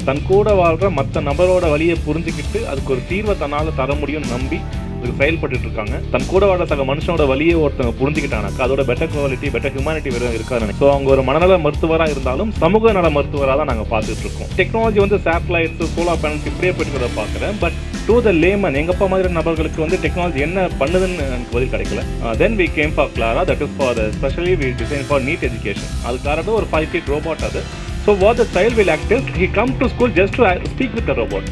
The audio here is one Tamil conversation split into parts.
தன் கூட வாழ்கிற மற்ற நபரோட வழியை புரிஞ்சுக்கிட்டு அதுக்கு ஒரு தீர்வை தன்னால் தர முடியும்னு நம்பி அதுக்கு செயல்பட்டு இருக்காங்க. தன் கூட வாழ்ற சக மனுஷனோட வழியை ஒருத்தவங்க புரிஞ்சுக்கிட்டானாக்கா அதோட பெட்டர் குவாலிட்டி, பெட்டர் ஹியூமனிட்டி வெறும் இருக்காது. ஸோ அவங்க ஒரு மனநல மருத்துவராக இருந்தாலும் சமூக நல மருத்துவராக தான் நாங்கள் பார்த்துட்டு இருக்கோம். டெக்னாலஜி வந்து சேட்டலைட்ஸ், சோலார் பேனல்ஸ் இப்படியே போயிட்டு பார்க்குறேன். பட் டு த லேமன், எங்கப்பா மாதிரி நபர்களுக்கு வந்து டெக்னாலஜி என்ன பண்ணுதுன்னு எனக்கு பதில் கிடைக்கல. Then we came for Clara, that is for specially we design for need education. அதுக்காக ஒரு 5 feet ரோபோட் அது. So what the child will act is, he come to school just to speak with the robot.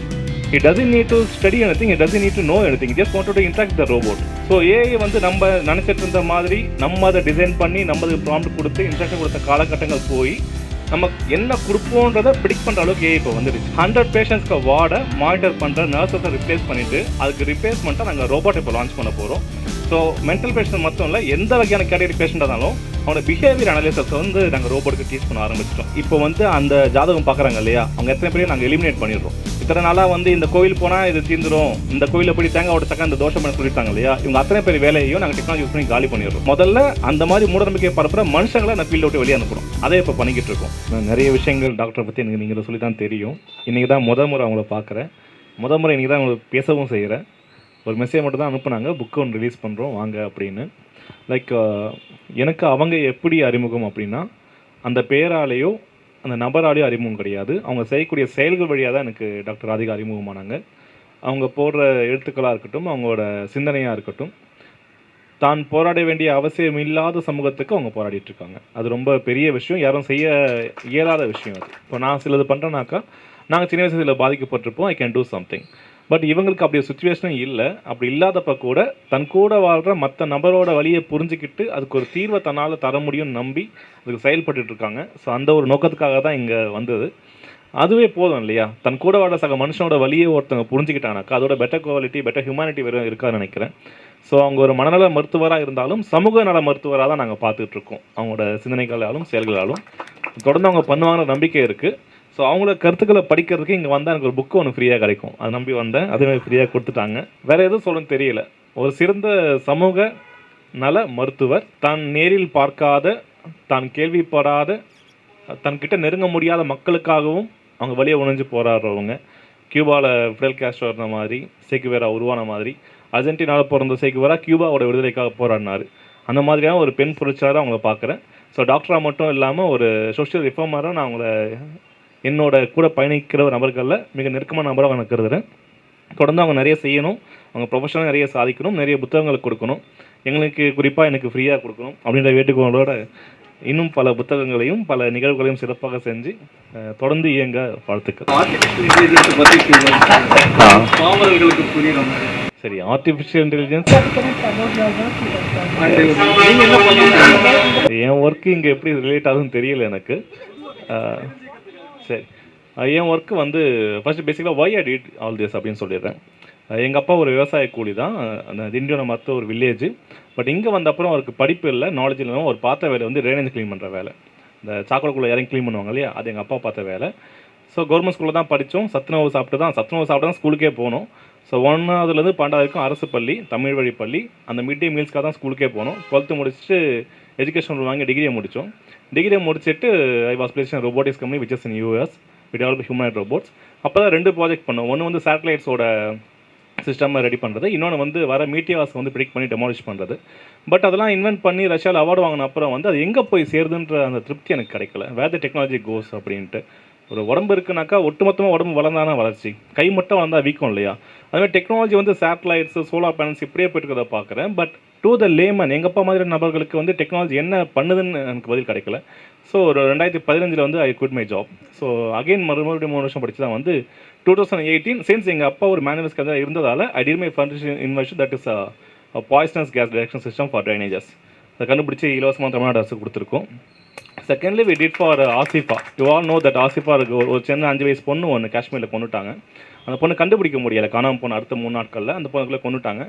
He doesn't need to study anything, he doesn't need to know anything, he just wanted to interact with the robot. So AI வந்து நம்ம நினச்சிட்டு இருந்த மாதிரி நம்ம அதை டிசைன் பண்ணி நம்ம அதுக்கு ப்ராம்ப்ட் கொடுத்து இன்ஸ்ட்ரக்ஷன் கொடுத்த காலகட்டங்கள் போய் நம்ம என்ன கொடுப்போன்றதை ப்ரிடிக்ட் பண்ணுற அளவுக்கு ஏஐ இப்போ வந்துடுச்சு. 100 பேஷண்ட்ஸ்க்கு வார்டை மானிட்டர் பண்ணுற நர்ஸஸை ரிப்ளேஸ் பண்ணிவிட்டு அதுக்கு ரிப்ளேஸ்மெண்ட்டாக நாங்கள் ரோபோட் இப்போ லான்ச் பண்ண போகிறோம். ஸோ மென்டல் பேஷண்ட் மட்டும் இல்லை, எந்த வகையான கேட்டகரி பேஷண்ட்டாக இருந்தாலும் அவனோட பிஹேவியர் அனாலிசிஸ் வந்து நாங்கள் ரோபோட்டுக்கு டீச் பண்ண ஆரம்பிச்சிட்டோம். இப்போ வந்து அந்த ஜாதகம் பார்க்குறாங்க இல்லையா, அவங்க எத்தனை பேரையும் நாங்கள் எலிமினேட் பண்ணிடுறோம். இத்தனை நாளாக வந்து இந்த கோயில் போனால் இது தீர்ந்துடும், இந்த கோயிலில் போய் தேங்காய் உடைச்சாக்கா இந்த தோஷம் பண்ண சொல்லிட்டாங்க இல்லையா, இவங்க அத்தனை பேர் வேலையையும் நாங்கள் டெக்னாலஜி யூஸ் பண்ணி காலி பண்ணிடுறோம். முதல்ல அந்த மாதிரி மூடநம்பிக்கை பரப்புற மனுஷங்களை நான் ஃபீல்ட விட்டு வெளியே அனுப்புகிறோம். அதே இப்போ பண்ணிக்கிட்டு இருக்கோம். நிறைய விஷயங்கள் டாக்டரை பற்றி எனக்கு நீங்கள் சொல்லி தான் தெரியும். இன்றைக்கி தான் முறை அவங்கள பார்க்குறேன். முறை இன்றைக்கி தான் அவங்களுக்கு பேசவும் செய்கிறேன். ஒரு மெசேஜ் மட்டும் தான் அனுப்புனாங்க, புக்கு ஒன்று ரிலீஸ் பண்ணுறோம் வாங்க அப்படின்னு. லைக் எனக்கு அவங்க எப்படி அறிமுகம் அப்படின்னா, அந்த பேராலேயோ அந்த நபராலேயோ அறிமுகம் கிடையாது. அவங்க செய்யக்கூடிய செயல்கள் வழியாக தான் எனக்கு டாக்டர் ராதிகா அறிமுகமானாங்க. அவங்க போடுற எழுத்துக்களாக இருக்கட்டும், அவங்களோட சிந்தனையாக இருக்கட்டும், தான் போராட வேண்டிய அவசியம் இல்லாத சமூகத்துக்கு அவங்க போராடிட்டுருக்காங்க. அது ரொம்ப பெரிய விஷயம், யாரும் செய்ய இயலாத விஷயம் அது. இப்போ நான் சிலது பண்ணுறேன்னாக்கா, நாங்கள் சின்ன வயசில் பாதிக்கப்பட்டிருப்போம், I can do something. But இவங்களுக்கு அப்படி சுச்சுவேஷனும் இல்லை. அப்படி இல்லாதப்ப கூட தன் கூட வாழ்கிற மற்ற நபரோட வழியை புரிஞ்சுக்கிட்டு அதுக்கு ஒரு தீர்வை தன்னால் தர முடியும்னு நம்பி அதுக்கு செயல்பட்டு இருக்காங்க. ஸோ அந்த ஒரு நோக்கத்துக்காக தான் இங்கே வந்தது. அதுவே போதும் இல்லையா, தன் கூட வாழ்ற சக மனுஷனோட வழியை ஒருத்தவங்க புரிஞ்சுக்கிட்டானாக்கா அதோட பெட்டர் குவாலிட்டி, பெட்டர் ஹியூமனிட்டி வெறும் இருக்காதுன்னு நினைக்கிறேன். ஸோ அவங்க ஒரு மனநல மருத்துவராக இருந்தாலும் சமூக நல மருத்துவராக தான் நாங்கள் பார்த்துட்டு இருக்கோம். அவங்களோட சிந்தனைகளாலும் செயல்களாலும் தொடர்ந்து அவங்க பண்ணுவாங்கன்ற நம்பிக்கை இருக்குது. ஸோ அவங்களோட கருத்துக்களை படிக்கிறதுக்கு இங்கே வந்தால் எனக்கு ஒரு புக்கு ஒன்று ஃப்ரீயாக கிடைக்கும், அதை நம்பி வந்தேன். அதுமாதிரி ஃப்ரீயாக கொடுத்துட்டாங்க. வேறு எதுவும் சொல்லணும்னு தெரியல. ஒரு சிறந்த சமூக நல மருத்துவர், தான் நேரில் பார்க்காத, தான் கேள்விப்படாத, தன்கிட்ட நெருங்க முடியாத மக்களுக்காகவும் அவங்க வழியை உணர்ந்து போராடுறவங்க. கியூபாவில் ஃபிடல் காஸ்ட்ரோ இருந்த மாதிரி, சேகுவேரா உருவான மாதிரி, அர்ஜென்டினாவில் பிறந்த சேகுவேரா கியூபாவோட விடுதலைக்காக போராடினார். அந்த மாதிரியான ஒரு பெண் புரட்சியாளராக அவங்கள பார்க்குறேன். ஸோ டாக்டராக மட்டும் இல்லாமல் ஒரு சோஷியல் ரிஃபார்மராக நான் அவங்கள என்னோட கூட பயணிக்கிற நபர்களில் மிக நெருக்கமான நபராக நான் கருதுகிறேன். தொடர்ந்து அவங்க நிறைய செய்யணும், அவங்க ப்ரொஃபஷனலாக நிறைய சாதிக்கணும், நிறைய புத்தகங்களுக்கு கொடுக்கணும், எங்களுக்கு குறிப்பாக எனக்கு ஃப்ரீயாக கொடுக்கணும் அப்படின்ற வேண்டுகோளோட இன்னும் பல புத்தகங்களையும் பல நிகழ்வுகளையும் சிறப்பாக செஞ்சு தொடர்ந்து இயங்க வாழ்த்துக்கள். சரி, ஆர்டிஃபிஷியல் இன்டெலிஜென்ஸ் என் ஒர்க்கு இங்கே எப்படி ரிலேட் ஆகுதுன்னு தெரியல எனக்கு. சரி, என் ஒர்க்கு வந்து ஃபஸ்ட்டு பேசிக்கலாக why I did all this அப்படின்னு சொல்லிடுறேன். எங்கள் அப்பா ஒரு விவசாய கூலி தான், அந்த திண்டிவனம் மற்ற ஒரு வில்லேஜ். பட் இங்கே வந்த அப்புறம் அவருக்கு படிப்பு இல்லை, நாலேஜ் இல்லாமல் ஒரு பார்த்த வேலை வந்து ட்ரைனேஜ் க்ளீன் பண்ணுற வேலை. இந்த சாக்கடைக்குள்ளே இறங்கி க்ளீன் பண்ணுவாங்க இல்லையா, அது எங்கள் அப்பா பார்த்த வேலை. ஸோ கவர்மெண்ட் ஸ்கூலில் தான் படித்தோம். சத்துணவு சாப்பிட்டு தான் ஸ்கூலுக்கே போனோம். ஸோ 1ஆவதுலேருந்து 12 வரைக்கும் அரசு பள்ளி, தமிழ் வழி பள்ளி. அந்த மிட் டே மீல்ஸ்க்காக தான் ஸ்கூலுக்கே போனோம். 12th முடிச்சுட்டு எஜுகேஷன் வாங்கி டிகிரியை முடித்தோம். டிகிரியை முடிச்சுட்டு I was placed in robotics company which is in US. We develop humanoid robots. அப்போ தான் 2 ப்ராஜெக்ட் பண்ணோம். ஒன்று வந்து சேட்டலைட்ஸோட சிஸ்டம் ரெடி பண்ணுறது, இன்னொன்று வந்து வர மீட்டியாஸ் வந்து ப்ரிடிக்ட் பண்ணி டெமாலிஷ் பண்ணுறது. பட் அதெல்லாம் இன்வென்ட் பண்ணி ரஷ்யாவில் அவார்டு வாங்கின அப்புறம் வந்து அது எங்கே போய் சேருதுன்ற அந்த திருப்தி எனக்கு கிடைக்கல. வேர் த டெக்னாலஜி கோஸ் அப்படின்ட்டு. ஒரு உடம்பு இருக்குனாக்கா ஒட்டுமொத்தமாக உடம்பு வளர்ந்தானா வளர்ச்சி, கை மட்டும் வளர்ந்தால் வீக்கம் இல்லையா. அதுமாதிரி டெக்னாலஜி வந்து சேட்டலைட்ஸ், சோலார் பேனல்ஸ் இப்படியே போய்ட்டு பார்க்குறேன். பட் டு த லேமன், எங்கப்பா மாதிரி நபர்களுக்கு வந்து டெக்னாலஜி என்ன பண்ணுதுன்னு எனக்கு பதில் கிடைக்கல. ஸோ ஒரு 2015 வந்து I quit my job. So again மறுபடியும் 3 வருஷம் படித்து தான் வந்து 2018 சின்ஸ் எங்கள் அப்பா ஒரு மேனுவல்ஸ்க்கு தான் இருந்ததால் I did my first invention, that is poisonous gas detection system for drainages. அதை கண்டுபிடிச்சி இலவசமாக தமிழ்நாடு அரசு கொடுத்துருக்கோம். Secondly we did for Asifa. You all know that Asifa ஒரு சின்ன 5 வயசு பொண்ணு ஒன்று காஷ்மீரில் கொண்டுட்டாங்க. அந்த பொண்ணு கண்டுபிடிக்க முடியலை, காணாமல் போன அடுத்த 3 நாட்களில் அந்த பொண்ணுக்குள்ளே கொண்டுட்டாங்க.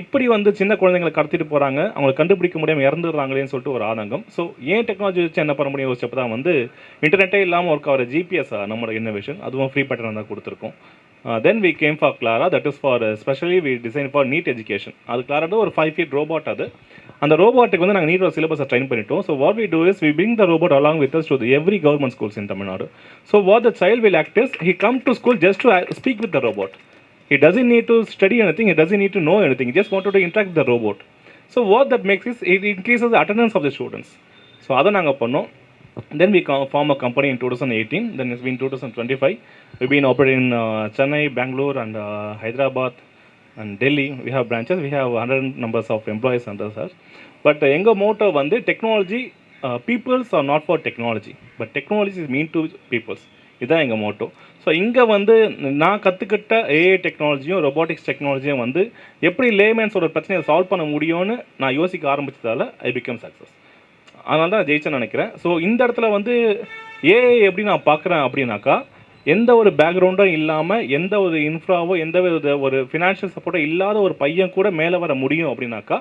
இப்படி வந்து சின்ன குழந்தைங்களை கடத்திட்டு போகிறாங்க, அவங்களை கண்டுபிடிக்க முடியாமல் இறந்துடுறாங்களேன்னு சொல்லிட்டு ஒரு ஆதங்கம். ஸோ ஏன் டெக்னாலஜி வச்சு என்ன பண்ண முடியும் யோசிச்சப்போ தான் வந்து இன்டர்நெட்டே இல்லாமல் ஒர்க் ஆகிற ஜிபிஎஸ் நம்மளோட இன்னோவேஷன், அதுவும் ஃப்ரீ பேட்டர்ன் தான் கொடுத்துருக்கோம். Then we came for Clara, that is for specially we design for need education. அது கிளாராக ஒரு 5 feet ரோபோட் அது. அந்த ரோபோட்டுக்கு வந்து நாங்கள் நீட் சிலபஸை ட்ரைன் பண்ணிட்டோம். So what we do is we bring the robot along with us to every government schools in Tamil Nadu. So what the child will act is he come to school just to speak with the robot. He doesn't need to study anything, he doesn't need to know anything, he just wanted to interact with the robot. So what that makes is, it increases the attendance of the students. So அதை நாங்கள் பண்ணோம். Then we form a company in 2018, then it's been 2025. We've been operating in Chennai, Bangalore and Hyderabad and Delhi. We have branches, we have 100 numbers of employees under us. But எங்கள் motto வந்து technology, peoples are not for technology, but technology is mean to peoples. இதுதான் எங்கள் மோட்டோ. ஸோ இங்கே வந்து நான் கற்றுக்கிட்ட ஏஐ டெக்னாலஜியும் ரொபாட்டிக்ஸ் டெக்னாலஜியும் வந்து எப்படி லேமேன்ஸோட பிரச்சனையை சால்வ் பண்ண முடியும்னு நான் யோசிக்க ஆரம்பித்ததால் ஐ பிகம் சக்ஸஸ். அதனால தான் ஜெயிச்சேன்னு நினைக்கிறேன். ஸோ இந்த இடத்துல வந்து ஏஐ எப்படி நான் பார்க்குறேன் அப்படின்னாக்கா, எந்த ஒரு பேக்ரவுண்டும் இல்லாமல், எந்த ஒரு இன்ஃப்ராவோ, எந்த ஒரு ஃபினான்ஷியல் சப்போர்ட்டோ இல்லாத ஒரு பையன் கூட மேலே வர முடியும் அப்படின்னாக்கா,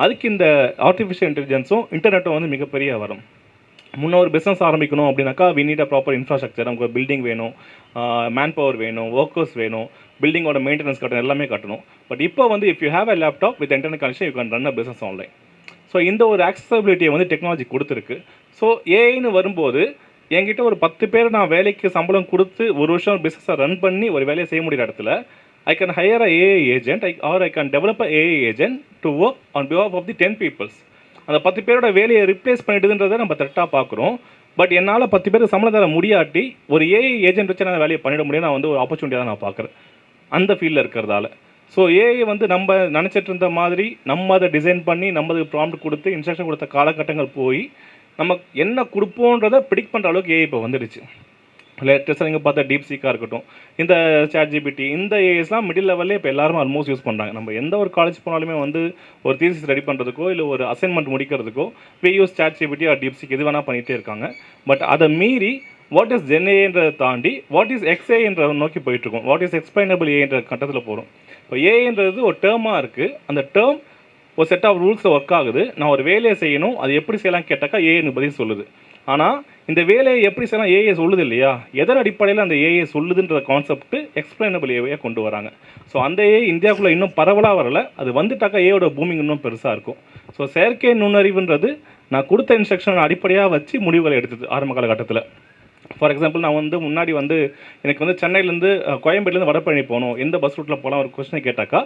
அதுக்கு இந்த ஆர்டிஃபிஷியல் இன்டெலிஜென்ஸும் இன்டர்நெட்டும் வந்து மிகப்பெரிய வரும். முன்ன ஒரு பிஸ்னஸ் ஆரம்பிக்கணும் அப்படின்னாக்கா we need a proper infrastructure. நமக்கு ஒரு பில்டிங் வேணும், மேன் பவர் வேணும், ஒர்க்கர்ஸ் வேணும், பில்டிங்கோட மெயின்டெனன்ஸ் கட்டணும், எல்லாமே கட்டணும். பட் இப்போ வந்து if you have a laptop with internet connection you can run a business online. So இந்த ஒரு ஆக்சசபிலிட்டியை வந்து டெக்னாலஜி கொடுத்துருக்கு. ஸோ ஏஐன்னு வரும்போது என்கிட்ட ஒரு 10 பேர் நான் வேலைக்கு சம்பளம் கொடுத்து ஒரு வருஷம் பிஸ்னஸை ரன் பண்ணி ஒரு வேலையை செய்ய முடிகிற இடத்துல I can hire a AI agent or I can develop a AI agent to work on behalf of the 10 peoples. அந்த 10 பேரோட வேலையை ரிப்ளேஸ் பண்ணிடுதுன்றதை நம்ம த்ரெட்டாக பார்க்குறோம். பட் என்னால் 10 பேருக்கு சம்பளம் தர முடியாட்டி ஒரு ஏஐ ஏஜென்ட் வச்சு நான் வேலையை பண்ணிட முடியும். நான் வந்து ஒரு ஆப்பர்ச்சுனிட்டியாக தான் நான் பார்க்குறேன் அந்த ஃபீல்டில் இருக்கிறதால. ஸோ ஏஐ வந்து நம்ம நினச்சிட்டு இருந்த மாதிரி நம்ம அதை டிசைன் பண்ணி நம்ம அதுக்கு ப்ராம்ப்ட் கொடுத்து இன்ஸ்ட்ரக்ஷன் கொடுத்த காலகட்டங்கள் போய் நமக்கு என்ன கொடுப்போன்றதை ப்ரிடிக்ட் பண்ணுற அளவுக்கு ஏஐ இப்போ வந்துடுச்சு. லேட்டஸ்ட்டாக நீங்கள் பார்த்தா டீப்சீக்காக இருக்கட்டும், இந்த ChatGPT, இந்த ஏஐஸ்லாம் மிடில் லெவல்லே இப்போ எல்லாரும் ஆல்மோஸ்ட் யூஸ் பண்ணுறாங்க. நம்ம எந்த ஒரு காலேஜ் போனாலுமே வந்து ஒரு தீசிஸ் ரெடி பண்ணுறதுக்கோ இல்லை ஒரு அசைன்மெண்ட் முடிக்கிறதுக்கோ we use ChatGPT or DeepSeek எது வேணால் பண்ணிகிட்டே இருக்காங்க. பட் அதை மீறி வாட் இஸ் ஜென்ஏன்றதை தாண்டி வாட் இஸ் எக்ஸ்ஏன்ற நோக்கி போயிட்டுருக்கோம். வாட் இஸ் எக்ஸ்பிளைனபிள் ஏன்ற கட்டத்தில் போகிறோம். இப்போ ஏன்றது ஒரு டேர்மாக இருக்குது. அந்த டேர்ம் ஒரு செட் ஆஃப் ரூல்ஸில் ஒர்க் ஆகுது. நான் ஒரு வேலையை செய்யணும், அது எப்படி செய்யலாம் கேட்டாக்கா ஏன்னு பதில் சொல்லுது. ஆனால் இந்த வேலையை எப்படி செய்யலாம் ஏஐ சொல்லுது இல்லையா, எதன் அடிப்படையில் அந்த ஏஐ சொல்லுதுன்ற கான்செப்ட் எக்ஸ்பிளைனபிள் ஏஐயை கொண்டு வராங்க. ஸோ அந்த ஏஐ இந்தியாவுக்குள்ளே இன்னும் பரவலாக வரலை. அது வந்துட்டாக்கா ஏஐயோட பூமிங் இன்னும் பெருசாக இருக்கும். ஸோ செயற்கை நுண்ணறிவுன்றது நான் கொடுத்த இன்ஸ்ட்ரக்ஷன் அடிப்படையாக வச்சு முடிவுகளை எடுத்தது ஆரம்ப காலகட்டத்தில். ஃபார் எக்ஸாம்பிள், நான் வந்து முன்னாடி வந்து எனக்கு வந்து சென்னையிலேருந்து கோயம்பேட்டிலேருந்து வடபழனி போகணும், எந்த பஸ் ரூட்டில் போகலாம் ஒரு கொஸ்டினை கேட்டாக்கா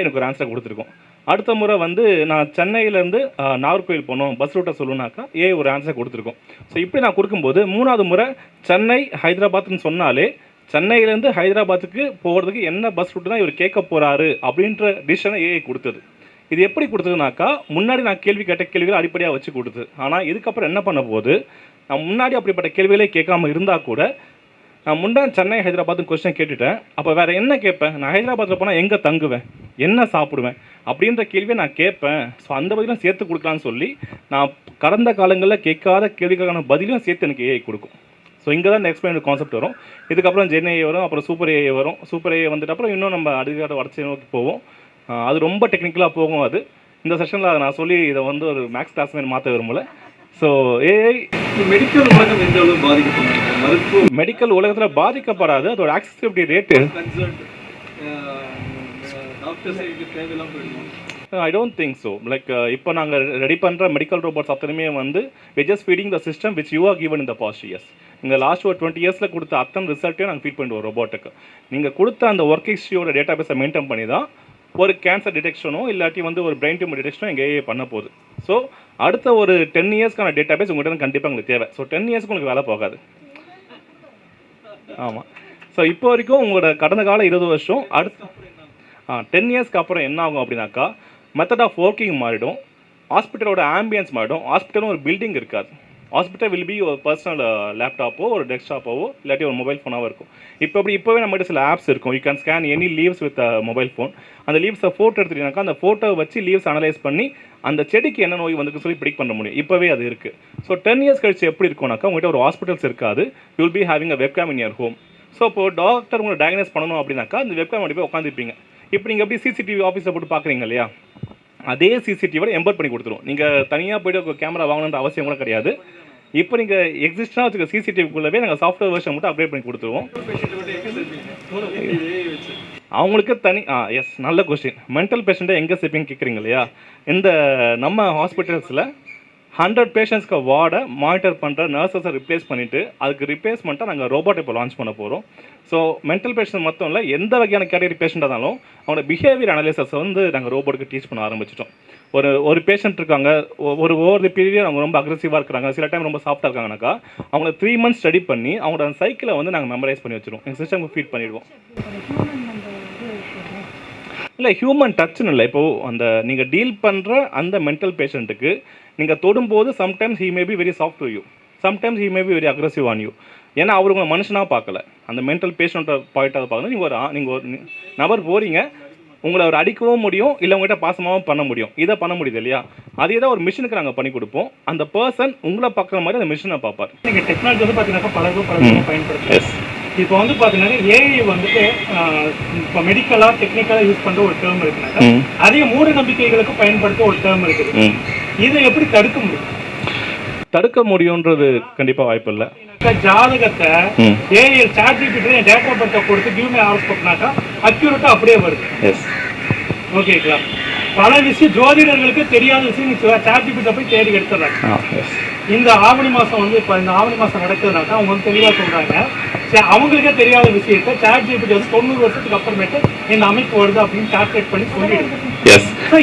எனக்கு ஒரு ஆன்சர் கொடுத்துருக்கோம். அடுத்த முறை வந்து நான் சென்னையிலேருந்து நாகர்கோவில் போகணும், பஸ் ரூட்டை சொல்லுனாக்கா ஒரு ஆன்சர் கொடுத்துருக்கோம். ஸோ இப்படி நான் கொடுக்கும்போது 3வது முறை சென்னை ஹைதராபாத்னு சொன்னாலே சென்னையிலேருந்து ஹைதராபாத்துக்கு போகிறதுக்கு என்ன பஸ் ரூட்டு தான் இவர் கேட்க போகிறாரு அப்படின்ற டிசிஷனை ஏஐ கொடுத்தது. இது எப்படி கொடுத்ததுனாக்கா, முன்னாடி நான் கேள்வி கேட்ட கேள்விகளை அடிப்படையாக வச்சு கொடுத்தது. ஆனால் இதுக்கப்புறம் என்ன பண்ண போகுது, நான் முன்னாடி அப்படிப்பட்ட கேள்விகளே கேட்காம இருந்தால் கூட நான் முன்னாடி சென்னை ஹைதராபாத்னு கொஸ்டின் கேட்டுட்டேன். அப்போ வேறு என்ன கேட்பேன், நான் ஹைதராபாத்தில் போனால் எங்கே தங்குவேன், என்ன சாப்பிடுவேன் அப்படின்ற கேள்வியை நான் கேட்பேன். ஸோ அந்த பதிலும் சேர்த்து கொடுக்கலான்னு சொல்லி நான் கடந்த காலங்களில் கேட்காத கேள்விக்கான பதிலும் சேர்த்து எனக்கு ஏஐ கொடுக்கும். ஸோ இங்கே தான் இந்த எக்ஸ்பிளைன் கான்செப்ட் வரும். இதுக்கப்புறம் ஜென்ஏ வரும், அப்புறம் சூப்பர் ஏஐ வரும். சூப்பர் ஏஐ வந்துட்டு அப்புறம் இன்னும் நம்ம அதிகார வளர்ச்சி நோக்கி போவோம். அது ரொம்ப டெக்னிக்கலாக போகும். அது இந்த செஷனில் அதை நான் சொல்லி இதை வந்து ஒரு மேக்ஸ் கிளாஸ் மாதிரி மாற்ற விரும்பல. ஸோ ஏஐ மெடிக்கல் உலகம் எந்த அளவு பாதிக்கப்படுது? மெடிக்கல் உலகத்தில் பாதிக்கப்படாது. அதோட accessibility rate I don't think so. Like இப்போ நாங்கள் ரெடி பண்ணுற மெடிக்கல் ரோபோட்ஸ் அத்தனையுமே வந்து we just feeding the system which you are given in the past years. நீங்கள் லாஸ்ட் ஒரு 20 இயர்ஸில் கொடுத்த அத்தனை ரிசல்ட்டையும் நாங்கள் ஃபீட் பண்ணிட்டு வரோம் ரோபோட்டுக்கு. நீங்கள் கொடுத்த அந்த ஒர்க் ஹிஸ்ட்ரியோட டேட்டா பேஸை மெயின்டைன் பண்ணி தான் ஒரு கேன்சர் டிடெக்ஷனோ இல்லாட்டி வந்து ஒரு பிரெயின் டியூமர் டிடெக்ஷனோ எங்கள் ஏஐ பண்ண போகுது. ஸோ அடுத்த ஒரு 10 இயர்ஸ்க்கான டேட்டா பேஸ் உங்கள்கிட்ட கண்டிப்பாக உங்களுக்கு தேவை. ஸோ 10 இயர்ஸ்க்கு உங்களுக்கு வேலை போகாது. ஆமாம். ஸோ இப்போ வரைக்கும் உங்களோட கடந்த கால 20 வருஷம் அடுத்த 10 இயர்ஸ்க்கு அப்புறம் என்ன ஆகும் அப்படின்னாக்கா, மெத்தட் ஆஃப் ஒர்க்கிங் மாறிடும், ஹாஸ்பிட்டலோட ஆம்பியன்ஸ் மாறிடும். ஹாஸ்பிட்டலும் ஒரு பில்டிங் இருக்காது. ஹாஸ்பிட்டல் வில் பி ஒரு பர்சனல் லேப்டாப்போ ஒரு டெஸ்க்டாப்போ இல்லாட்டி ஒரு மொபைல் ஃபோனாகவும் இருக்கும். இப்போவே நம்மகிட்ட சில ஆப்ஸ் இருக்கும். You can scan any leaves with mobile phone. அந்த லீவ்ஸை ஃபோட்டோ எடுத்துட்டீங்கன்னாக்கா அந்த ஃபோட்டோவை வச்சு லீவ்ஸ் அனலைஸ் பண்ணி அந்த செடிக்கு என்ன நோய் வந்துருக்கு சொல்லி ப்ரிடிக்ட் பண்ண முடியும். இப்போவே அது இருக்குது. ஸோ 10 இயர்ஸ் கழிச்சு எப்படி இருக்கும்னாக்கா, உங்கள்கிட்ட ஒரு ஹாஸ்பிட்டல்ஸ் இருக்காது. You will be having a webcam in your home. So இப்போ டாக்டர் உங்களை டயக்னைஸ் பண்ணணும் அப்படின்னாக்கா அந்த வெப்கேம் போய் உட்காந்துருப்பீங்க. இப்போ நீங்கள் எப்படி சிசிடிவி ஆஃபீஸில் போட்டு பார்க்குறீங்க இல்லையா, அதே சிசிடிவியோட எம்பர் பண்ணி கொடுத்துரும். நீங்கள் தனியாக போய்ட்டு ஒரு கேமரா வாங்கணுன்ற அவசியம் கூட கிடையாது. இப்போ நீங்கள் எக்ஸிஸ்டாக வச்சுக்க சிசிடிவிக்குள்ளவே நாங்கள் சாஃப்ட்வேர் வெர்ஷன் மட்டும் அப்டேட் பண்ணி கொடுத்துருவோம். அவங்களுக்கு தனி எஸ் நல்ல கொஸ்டின். மென்டல் பேஷண்ட்டை எங்கே சேர்ப்பீங்க கேட்குறீங்க இல்லையா? இந்த நம்ம ஹாஸ்பிட்டல்ஸில் 100 பேஷண்ட்ஸ்க்கு வார்டை மானிட்டர் பண்ணுற நர்சஸை ரிப்ளேஸ் பண்ணிவிட்டு அதுக்கு ரிப்ளேஸ்மெண்ட்டாக நாங்கள் ரோபோட் இப்போ லான்ச் பண்ண போகிறோம். ஸோ மென்டல் பேஷண்ட் மட்டும் இல்லை, எந்த வகையான கேட்டகரி பேஷண்ட்டாக இருந்தாலும் அவங்களோட பிஹேவியர் அனலைசஸ் வந்து நாங்கள் ரோபோட்டுக்கு டீச் பண்ண ஆரம்பிச்சிட்டோம். ஒரு பேஷண்ட் இருக்காங்க, ஓவர் தி பீரியட் அவங்க ரொம்ப அக்ரெசிவாக இருக்கிறாங்க, சில டைம் ரொம்ப சாஃப்டாக இருக்காங்கனாக்கா அவங்கள 3 months ஸ்டடி பண்ணி அவங்களோட அந்த சைக்கிளை வந்து நாங்கள் மெமரைஸ் பண்ணி வச்சுருவோம், எங்கள் சிஸ்டமுக்கு ஃபீட் பண்ணிடுவோம். இல்லை ஹியூமன் டச்சுன்னு இல்லை. இப்போது அந்த நீங்கள் டீல் பண்ணுற அந்த மென்டல் பேஷண்ட்டுக்கு நீங்கள் தொடும்போது sometimes he may be very soft to you, sometimes he may be very aggressive on you. ஏன்னா அவர் உங்களை மனுஷனாக பார்க்கல, அந்த மென்டல் பேஷண்ட்டை பாயிண்ட்டாக பார்க்கணும். நீங்கள் ஒரு நபர் போகிறீங்க, உங்களை அவர் அடிக்கவும் முடியும், இல்லை உங்கள்கிட்ட பாசமாகவும் பண்ண முடியும், இதை பண்ண முடியுது இல்லையா? அதே தான் ஒரு மிஷினுக்கு நாங்கள் பண்ணி கொடுப்போம். அந்த பர்சன் உங்களை பார்க்குற மாதிரி அந்த மிஷினை பார்ப்பார். நீங்கள் டெக்னாலஜி வந்து பார்த்தீங்கன்னா பல பயன்படுத்தும். இப்போ வந்து பார்த்தீங்கன்னா ஏஐ வந்துட்டு இப்போ மெடிக்கலாக டெக்னிக்கலாக யூஸ் பண்ணுற ஒரு டேர்ம் இருக்குனாக்கா அதிக மூட நம்பிக்கைகளுக்கு பயன்படுத்த ஒரு டேர்ம் இருக்குது. இதை எப்படி தடுக்க முடியும்? தடுக்க முடியுன்றது கண்டிப்பாக வாய்ப்பு இல்லை. ஜாதகத்தை ஏஐ சாட்ஜிபிடி டேட்டா பர்த்தை கொடுத்து கிவ்மே ஆரம்பிச்சினாக்கா அக்யூரேட்டாக அப்படியே வருது. ஓகேங்களா? பல விஷயம் ஜோதிடர்களுக்கு தெரியாத விஷயம் சாட்ஜிபிட்ட போய் தேடி எடுத்துடுறாங்க. இந்த ஆவணி மாதம் வந்து இப்போ இந்த ஆவணி மாதம் நடக்குதுனாக்கா அவங்க வந்து தெளிவாக சொல்கிறாங்க, அவங்களுக்கே தெரியாத விஷயத்தை சாட்ஜிபிடி வந்து 90 வருஷத்துக்கு அப்புறமேட்டு இந்த அமைப்பு வருது அப்படின்னு கால்குலேட் பண்ணி சொல்லிடுது.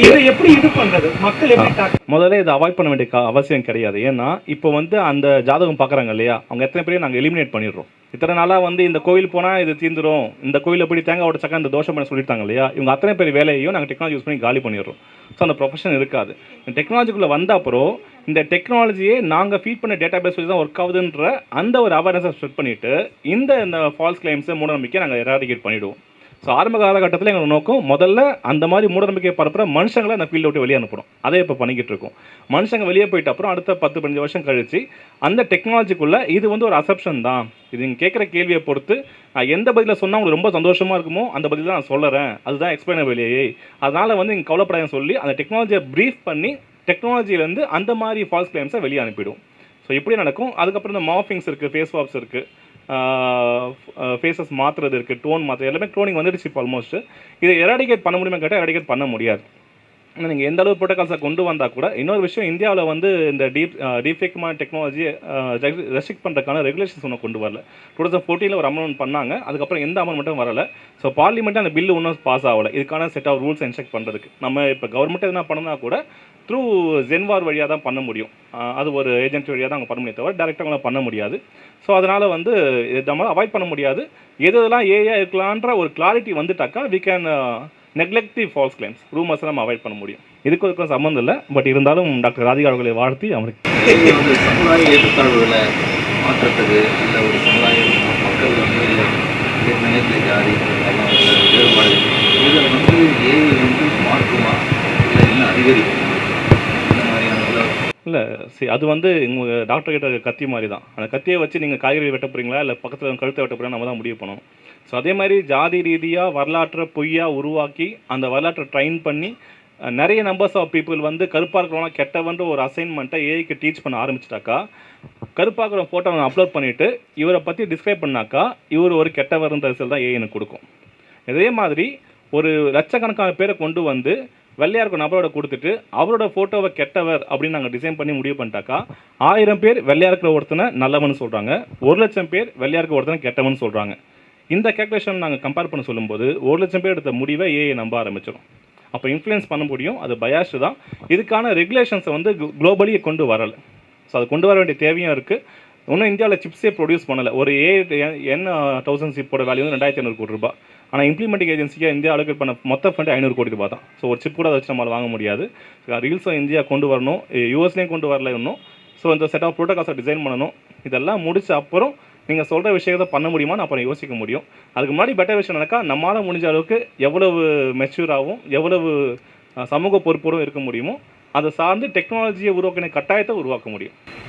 இதை எப்படி இது பண்றது? மக்கள் எப்படி முதல்ல இதை அவாய்ட் பண்ண வேண்டிய அவசியம் கிடையாது. ஏன்னா இப்போ வந்து அந்த ஜாதகம் பார்க்குறாங்க இல்லையா, அவங்க எத்தனை பேரையும் நாங்கள் எலிமினேட் பண்ணிடுறோம். இத்தனை நாளாக வந்து இந்த கோவில் போனால் இது தீர்ந்துடும், இந்த கோயிலில் போய் தேங்காய் உடச்சாக்கா இந்த தோஷம் பண்ண சொல்லிட்டாங்க இல்லையா, இவங்க அத்தனை பேர் வேலையையும் நாங்கள் டெக்னாலஜி யூஸ் பண்ணி காலி பண்ணிடுறோம். ஸோ அந்த ப்ரொஃபஷன் இருக்காது. இந்த டெக்னாலஜிக்குள்ளே வந்த அப்புறம் இந்த டெக்னாலஜியே நாங்கள் ஃபீட் பண்ண டேட்டா பேஸ் வச்சு தான் ஒர்க் ஆகுதுன்ற அந்த ஒரு அவேர்னஸை ஸ்ப்ரெட் பண்ணிவிட்டு இந்த ஃபால்ஸ் கிளைம்ஸை மூட நம்பிக்கையை நாங்கள் எராடிகேட் பண்ணிவிடுவோம். ஸோ ஆரம்ப காலகட்டத்தில் எங்களோட நோக்கம் முதல்ல அந்த மாதிரி மூடநம்பிக்கையை பரப்புகிற மனுஷங்களை அந்த ஃபீல்டை விட்டு வெளியே அனுப்பணும். அதே இப்போ பண்ணிக்கிட்டு இருக்கோம். மனுஷங்க வெளியே போயிட்ட அப்புறம் அடுத்த 10-15 வருஷம் கழிச்சு அந்த டெக்னாலஜிக்குள்ளே இது வந்து ஒரு அசப்ஷன் தான், இது நீங்கள் கேட்குற கேள்வியை பொறுத்து நான் எந்த பதிலை சொன்னால் உங்களுக்கு ரொம்ப சந்தோஷமாக இருக்குமோ அந்த பதில் தான் நான் சொல்லுறேன், அதுதான் எக்ஸ்பிளைனபிளியே, அதனால் வந்து நீங்கள் கவலைப்படாதுன்னு சொல்லி அந்த டெக்னாலஜியை ப்ரீஃப் பண்ணி டெக்னாலஜிலேருந்து அந்த மாதிரி ஃபால்ஸ் கிளைம்ஸை வெளியே அனுப்பிடும். ஸோ இப்படி நடக்கும். அதுக்கப்புறம் இந்த மார்ஃபிங்ஸ் இருக்குது, ஃபேஸ் வாப்ஸ் இருக்குது, ஃபேஸஸ் மாற்றுறது இருக்குது, டோன் மாற்றுறது, எல்லாமே க்ளோனிங் வந்துடுச்சு இப்போ ஆல்மோஸ்ட். இதை எராடிகேட் பண்ண முடியுமா கேட்டால் எராடிகேட் பண்ண முடியாது. ஆனால் நீங்கள் எந்த அளவு ப்ரோட்டோகால்ஸை கொண்டு வந்தால் கூட இன்னொரு விஷயம், இந்தியாவில் வந்து இந்த டீஃபேக்குமான டெக்னாலஜியை ரெஸ்ட்ரிக்ட் பண்ணுறதுக்கான ரெகுலேஷன்ஸ் ஒன்று கொண்டு வரல. 2014 ஒரு அமெண்ட்மெண்ட் பண்ணாங்க, அதுக்கப்புறம் எந்த அமெண்ட்மெண்ட்டும் வரல. ஸோ பார்லிமெண்ட்டு அந்த பில்லு ஒன்றும் பாஸ் ஆகலை இதுக்கான செட் ஆஃப் ரூல்ஸ் இன்ஸ்ட்ரக்ட் பண்ணுறதுக்கு. நம்ம இப்போ கவர்மெண்ட் எதுனா பண்ணனா கூட த்ரூ ஜென்வார் வழியாக தான் பண்ண முடியும். அது ஒரு ஏஜென்சி வழியாக தான் அவங்க பண்ண முடியும், தவிர டேரெக்டாக அவங்களாம் பண்ண முடியாது. ஸோ அதனால் வந்து நம்மளால் அவாய்ட் பண்ண முடியாது. எதெல்லாம் ஏஐ இருக்கலான்ற ஒரு கிளாரிட்டி வந்துட்டாக்கா we can neglect the false claims, ரூமர்ஸை நம்ம அவாய்ட் பண்ண முடியும். இதுக்கும் சம்மந்தம் இல்லை. பட் இருந்தாலும் டாக்டர் ராதிகா அவர்களை வாழ்த்தி அவருக்கு சமுதாய ஏற்றத்தாழ்வுகளை மாற்றத்துக்கு இல்லை ஒரு சமுதாயம் மக்கள் வந்து ஏற்கனவே ஜாதி வேறுபாடு இதை வந்து ஏஐ வந்து மாற்றுமா இல்லை இன்னும் அதிகரிக்கும் இந்த மாதிரியான இல்லை? சரி, அது வந்து உங்கள் டாக்டர் கிட்ட கத்தி மாதிரி தான். அந்த கத்தியை வச்சு நீங்கள் காய்கறி வெட்ட போகிறீங்களா இல்லை பக்கத்தில் கழுத்தை வெட்ட போகிறீங்களா நம்ம தான் முடிவு பண்ணணும். ஸோ அதே மாதிரி ஜாதி ரீதியாக வரலாற்றை பொய்யாக உருவாக்கி அந்த வரலாற்றை ட்ரைன் பண்ணி நிறைய நம்பர்ஸ் ஆஃப் பீப்புள் வந்து கருப்பாக இருக்கிறவங்க கெட்டவன்ற ஒரு அசைன்மெண்ட்டை ஏஐக்கு டீச் பண்ண ஆரம்பிச்சிட்டாக்கா, கருப்பாக இருக்கிற ஃபோட்டோ அப்லோட் பண்ணிவிட்டு இவரை பற்றி டிஸ்கிரைப் பண்ணாக்கா இவர் ஒரு கெட்டவர்ன்ற ரிசல்ட் தான் ஏஐ எனக்கு கொடுக்கும். இதே மாதிரி ஒரு லட்சக்கணக்கான பேரை கொண்டு வந்து வெள்ளையாக இருக்கிற நபரோட கொடுத்துட்டு அவரோட ஃபோட்டோவை கெட்டவர் அப்படின்னு நாங்கள் டிசைன் பண்ணி முடிவு பண்ணிட்டாக்கா 1000 பேர் வெள்ளையாக இருக்கிற ஒருத்தனை நல்லவன் சொல்கிறாங்க, 1,00,000 பேர் வெள்ளையாக இருக்கிற ஒருத்தனை கெட்டவன் சொல்கிறாங்க. இந்த கேல்குலேஷன் நாங்கள் கம்பேர் பண்ண சொல்லும்போது 1,00,000 பேர் எடுத்த முடிவை ஏஐ நம்ப ஆரம்பிச்சிடும். அப்போ இன்ஃப்ளூயன்ஸ் பண்ண முடியும், அது பயாஸ்டு தான். இதுக்கான ரெகுலேஷன்ஸை வந்து குளோபலி கொண்டு வரலை. ஸோ அது கொண்டு வர வேண்டிய தேவையும் இருக்குது. இன்னும் இந்தியாவில் சிப்ஸே ப்ரொடியூஸ் பண்ணலை. ஒரு N1000 சிப்போட வேல்யூ வந்து 2,500 கோடி ரூபாய். ஆனால் இம்ப்ளிமெண்டிங் ஏஜென்சியாக இந்தியா அலோகேட் பண்ண மொத்த ஃபண்ட் 500 கோடி ரூபாய் தான். ஸோ ஒரு சிப் கூட அதை வச்சு நம்மளால் வாங்க முடியாது. ரீல்ஸும் இந்தியா கொண்டு வரணும், யூஎஸ்லேயும் கொண்டு வரல இன்னும். ஸோ இந்த செட் ஆஃப் ப்ரோட்டோகால்ஸை டிசைன் பண்ணணும். இதெல்லாம் முடிச்ச அப்புறம் நீங்கள் சொல்கிற விஷயத்தை பண்ண முடியுமான்னு அப்புறம் யோசிக்க முடியும். அதுக்கு முன்னாடி பெட்டர் விஷயம் நடக்கா நம்மளால் முடிஞ்ச அளவுக்கு எவ்வளவு மெச்சூராகவும் எவ்வளவு சமூக பொறுப்போடும் இருக்க முடியுமோ அதை சார்ந்து டெக்னாலஜியை உருவாக்கின கட்டாயத்தை உருவாக்க முடியும்.